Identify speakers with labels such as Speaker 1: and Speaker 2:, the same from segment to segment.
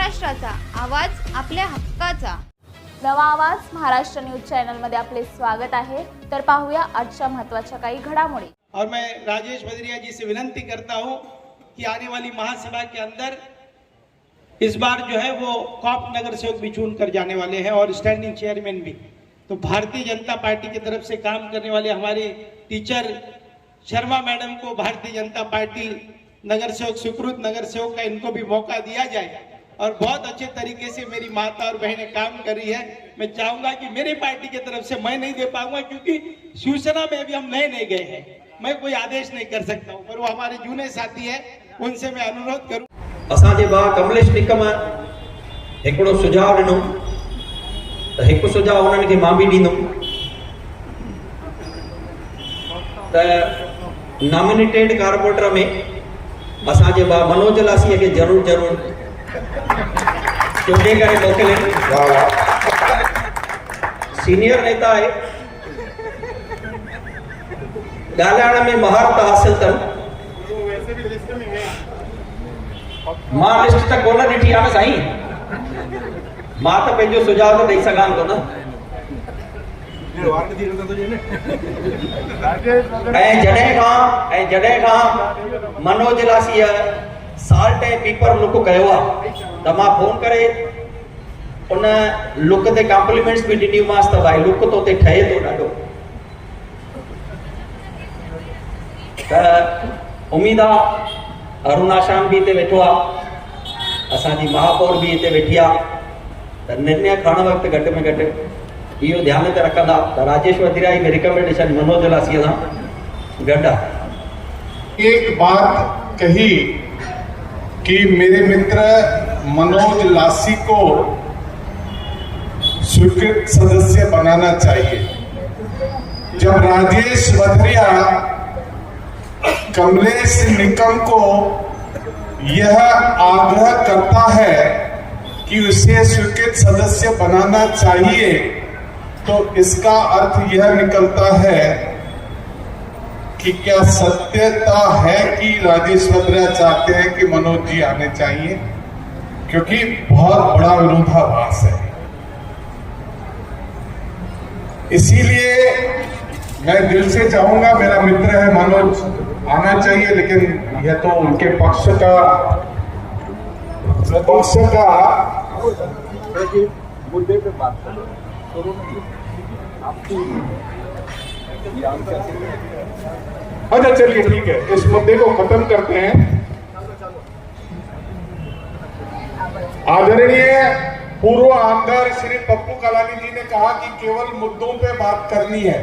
Speaker 1: महाराष्ट्राचा आवाज, आपल्या हक्काचा.
Speaker 2: नवा आवाज महाराष्ट्र न्यूज चैनल मध्ये आपले स्वागत आहे. तर पाहूया आजच्या महत्त्वाच्या काही घडामोडी.
Speaker 3: और मैं राजेश भदरिया जी से विनती करता हूं कि आने वाली महासभा के अंदर इस बार जो है वो कॉप नगर सेवक भी चुन कर जाने वाले हैं और स्टैंडिंग चेयरमैन भी. तो भारतीय जनता पार्टी की तरफ से काम करने वाले हमारे टीचर शर्मा मैडम को भारतीय जनता पार्टी नगर सेवक, स्वीकृत नगर सेवक का इनको भी मौका दिया जाए. और बहुत अच्छे तरीके से मेरी माता और बहनें काम कर रही है. मैं चाहूंगा कि मेरी पार्टी की तरफ से मैं नहीं दे पाऊंगा क्योंकि शिवसेना में अभी हम नए गए हैं, मैं कोई आदेश नहीं कर सकता हूं, पर वो हमारे जूने साथी है, उनसे मैं अनुरोध करूं.
Speaker 4: असांजे भाउ कमलेश निकम हिकिड़ो सुझाव ॾिनो त हिकु सुझाव उन्हनि खे मां बि ॾींदुमि त नॉमिनेटेड कारपोरेटर में असांजे भाउ मनोज लासीअ खे ज़रूरु चूंडे करे मोकिले. सीनियर नेता आहे, ॻाल्हाइण में महारत हासिल अथनि. मां लिस्ट त कोन ॾिठी आहे न साईं, मां त पंहिंजो सुझाव त ॾेई सघां थो न. ऐं जॾहिं खां मनोज लासीअ साल्ट ऐं पीपर लुक कयो आहे त मां फोन करे उन लुक ते कॉम्प्लीमेंट्स बि ॾिनीमांसि त भाई लुक तो ते ठहे थो ॾाढो. त उम्मीद आहे अरुण आशाम बि हिते वेठो आहे, असांजी महापौर बि हिते वेठी आहे, त निर्णय खणण वक़्तु घटि में घटि इहो ध्यान ते रखंदा त राजेश वधिरा जी रिकमेंडेशन मनोज लासीअ सां गॾु आहे.
Speaker 5: एक बात कही कि मेरे मित्र मनोज लासी को स्वीकृत सदस्य बनाना चाहिए. जब राजेश वधरिया कमलेश निकम को यह आग्रह करता है कि उसे स्वीकृत सदस्य बनाना चाहिए तो इसका अर्थ यह निकलता है कि क्या सत्यता है कि राजेश वधरिया चाहते हैं कि मनोज जी आने चाहिए, क्योंकि बहुत बड़ा विरोधाभास है. इसीलिए मैं दिल से चाहूंगा, मेरा मित्र है मनोज आना चाहिए, लेकिन यह तो उनके पक्ष का मुद्दे पे बात करो. अच्छा चलिए ठीक है, इस मुद्दे को खत्म करते हैं. आदरणीय पूर्व आमदार श्री पप्पू कलानी जी ने कहा कि केवल मुद्दों पे बात करनी है.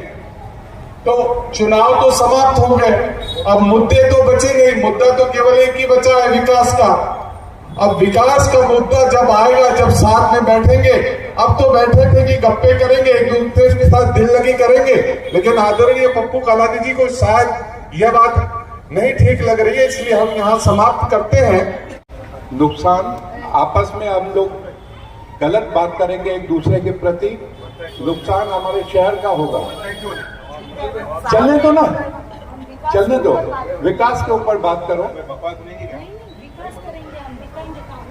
Speaker 5: तो चुनाव तो समाप्त हो गए, अब मुद्दे तो बचे नहीं. मुद्दा तो केवल एक ही बचा है, विकास का. अब विकास का मुद्दा जब आएगा, जब साथ में बैठेंगे, अब तो बैठे थे कि गप्पे करेंगे, एक दूसरे के साथ दिल लगी करेंगे, लेकिन आदरणीय पप्पू कलानी जी को शायद यह बात नहीं ठीक लग रही है, इसलिए हम यहाँ समाप्त करते हैं.
Speaker 6: नुकसान आपस में हम लोग गलत बात करेंगे एक दूसरे के प्रति, नुकसान हमारे शहर का होगा. चलने दो ना, चलने दो, विकास के ऊपर बात करो.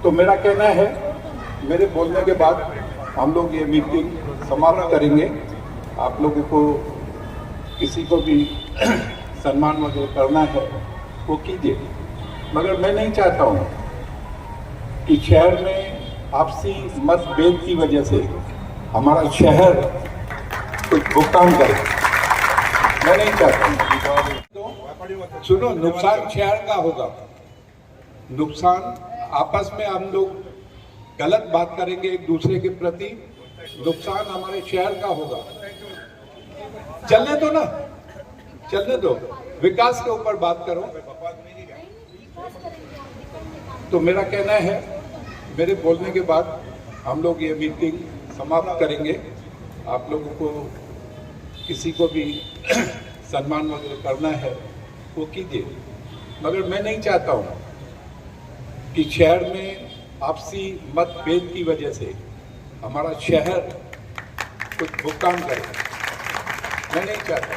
Speaker 6: तो मेरा कहना है, मेरे बोलने के बाद हम लोग ये मीटिंग समाप्त करेंगे. आप लोगों को किसी को भी सम्मान वगैरह करना है वो कीजिए, मगर मैं नहीं चाहता हूँ कि शहर में आपसी मतभेद की वजह से हमारा शहर कुछ भुगतान करे. मैं नहीं चाहता हूँ. सुनो, नुकसान शहर का होगा. नुकसान आपस में हम लोग गलत बात करेंगे एक दूसरे के प्रति, नुकसान हमारे शहर का होगा. चलने दो ना, चलने दो, विकास के ऊपर बात करो. तो मेरा कहना है, मेरे बोलने के बाद हम लोग ये मीटिंग समाप्त करेंगे. आप लोगों को किसी को भी सम्मान वगैरह करना है वो कीजिए, मगर मैं नहीं चाहता हूँ कि शहर में आपसी मतभेद की वजह से हमारा शहर कुछ भुगतान करे. मैं नहीं चाहता.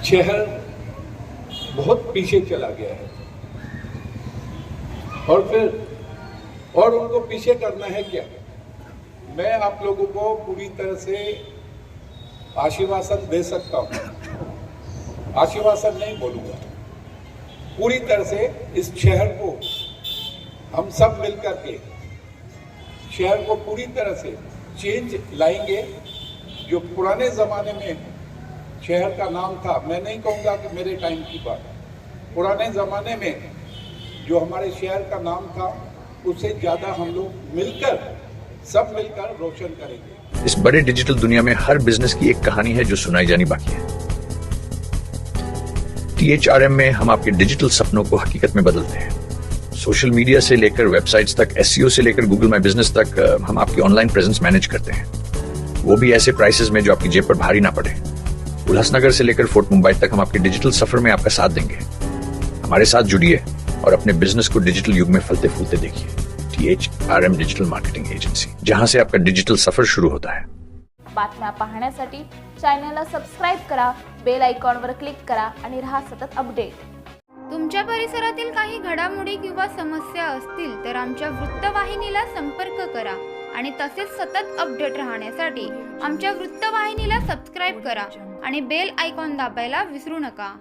Speaker 6: शहर बहुत पीछे चला गया है। और उनको पीछे करना है क्या? मैं आप लोगों को पूरी तरह से आश्वासन दे सकता हूँ, आश्वासन नहीं बोलूँगा, पूरी तरह से इस शहर को हम सब मिलकर के शहर को पूरी तरह से चेंज लाएंगे। जो पुराने ज़माने में शहर का नाम था, मैं नहीं कहूँगा कि मेरे टाइम की बात, पुराने ज़माने में जो हमारे शहर का नाम था उससे ज़्यादा हम लोग मिलकर सब मिलकर रोशन करेंगे।
Speaker 7: इस बड़े डिजिटल दुनिया में हर बिजनेस की एक कहानी है जो सुनाई जानी बाकी है। THRM में हम आपके डिजिटल सपनों को हकीकत में बदलते हैं। सोशल मीडिया से लेकर वेबसाइट्स तक, SEO से लेकर गूगल माई बिजनेस तक, हम आपकी ऑनलाइन प्रेजेंस मैनेज करते हैं, वो भी ऐसे प्राइसेस में जो आपकी जेब पर भारी ना पड़े। उल्लासनगर से लेकर फोर्ट मुंबई तक हम आपके डिजिटल सफर में आपका साथ देंगे। हमारे साथ जुड़िए और अपने बिजनेस को डिजिटल युग में फलते फूलते देखिए। THRM डिजिटल मार्केटिंग एजेंसी, जहां से आपका डिजिटल सफर शुरू होता है।
Speaker 2: बातम्या पाहण्यासाठी चॅनलला सबस्क्राईब करा, बेल आयकॉनवर क्लिक करा आणि रहा सतत अपडेट।
Speaker 1: तुमच्या परिसरातील काही घडामोडी किंवा समस्या असतील तर आमच्या वृत्तवाहिनीला संपर्क करा आणि तसेच सतत अपडेट राहण्यासाठी आमच्या वृत्तवाहिनीला सबस्क्राईब करा आणि बेल आयकॉन दाबायला विसरू नका।